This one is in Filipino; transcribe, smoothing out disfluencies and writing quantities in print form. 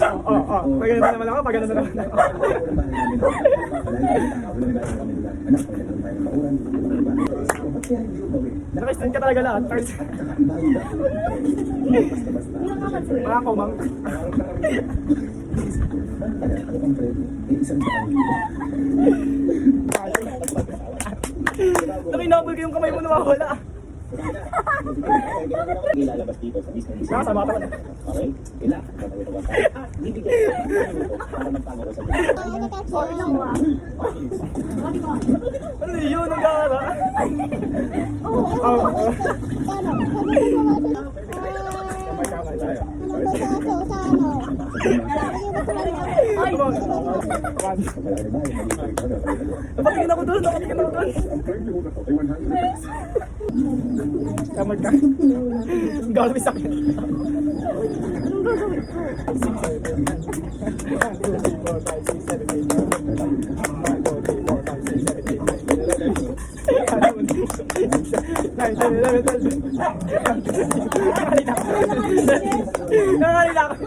Pag gano'n naman ako, pag gano'n naman ako. Naka-stand ka talaga lahat, Tars. Mga kumang. Nakinabol ko yung kamay mo nawawala. Ilalabas dito sa mismo. Nakasama ka. Okay? Ila. Bibigyan para magtango sa Ano yun? Ang gara? Napatingin ako doon. Kamag ka. Ang galawin sa akin. Nakalila ako.